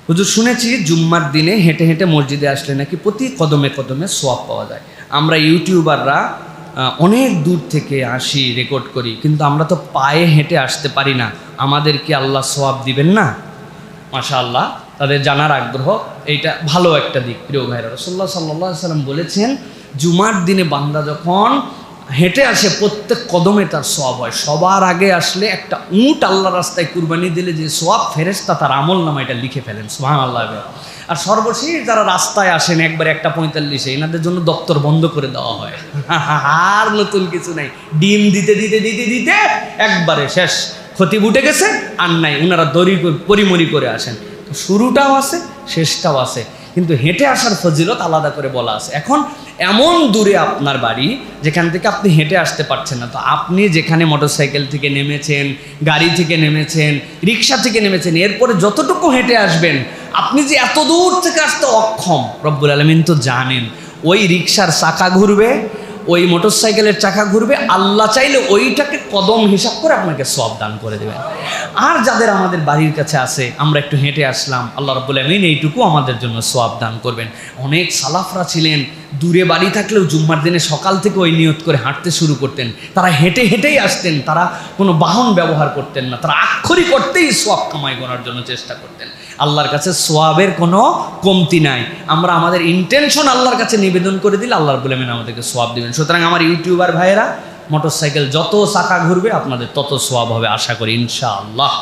হুজুর শুনেছি জুম্মার দিনে হেঁটে হেঁটে মসজিদে আসলে নাকি প্রতি কদমে কদমে সোয়াব পাওয়া যায়। আমরা ইউটিউবাররা অনেক দূর থেকে আসি, রেকর্ড করি, কিন্তু আমরা তো পায়ে হেঁটে আসতে পারি না। আমাদেরকে আল্লাহ সোয়াব দিবেন না? মাশাআল্লাহ, তাদের জানার আগ্রহ, এইটা ভালো একটা দিক। প্রিয় ভাইরা, রাসূলুল্লাহ সাল্লাল্লাহু আলাইহি সাল্লাম বলেছেন, জুমার দিনে বান্দা যখন হেঁটে আসে প্রত্যেক কদমে তার সোয়াব হয়। সবার আগে আসলে একটা উট আল্লাহ রাস্তায় কুরবানি দিলে যে সোয়াব, ফেরেশতা তার আমল নামা এটা লিখে ফেলেন। সুবহানাল্লাহ। আর সর্বশেষ যারা রাস্তায় আসেন একবার 1:45-এ, এনাদের জন্য দপ্তর বন্ধ করে দেওয়া হয়। আর নতুন কিছু নাই, ডিম দিতে দিতে দিতে দিতে একবারে শেষ, খতিব উঠে গেছে, আর নাই, ওনারা দড়ি পরিমরি করে আসেন। তো শুরুটাও আছে, শেষটাও আছে, কিন্তু হেঁটে আসার ফজিলত আলাদা করে বলা আছে। এখন এমন দূরে আপনার বাড়ি যেখান থেকে আপনি হেঁটে আসতে পারছেন না, তো আপনি যেখানে মোটরসাইকেল থেকে নেমেছেন, গাড়ি থেকে নেমেছেন, রিক্সা থেকে নেমেছেন, এরপরে যতটুকু হেঁটে আসবেন, আপনি যে এত দূর থেকে আসতে অক্ষম, রব্বুল আলামিন তো জানেন। ওই রিক্সার চাকা ঘুরবে, ওই মোটরসাইকেলের চাকা ঘুরবে, আল্লাহ চাইলে ওইটাকে কদম হিসাব করে আপনাকে সওয়াব দান করে দেবেন। আর যাদের আমাদের বাড়ির কাছে আছে, আমরা একটু হেঁটে আসলাম, আল্লাহ রাব্বুল আমিন এইটুকু আমাদের জন্য সওয়াব দান করবেন। অনেক সালাফরা ছিলেন, দূরে বাড়ি থাকলেও জুম্মার দিনে সকাল থেকে ওই নিয়ত করে হাঁটতে শুরু করতেন। তারা হেঁটে হেঁটেই আসতেন, তারা কোনো বাহন ব্যবহার করতেন না, তারা আক্ষরিক অর্থেই সওয়াব কামাই করার জন্য চেষ্টা করতেন। আল্লাহর কাছে সোয়াবের কোনো কমতি নাই। আমরা আমাদের ইন্টেনশন আল্লাহর কাছে নিবেদন করে দিলে আল্লাহ রাব্বুল আমিন আমাদেরকে সোয়াব দিবেন। সুতরাং আমার ইউটিউবার ভাইয়েরা, মোটরসাইকেল যত চাকা ঘুরবে আপনাদের তত সোয়াব হবে, আশা করি ইনশাআল্লাহ।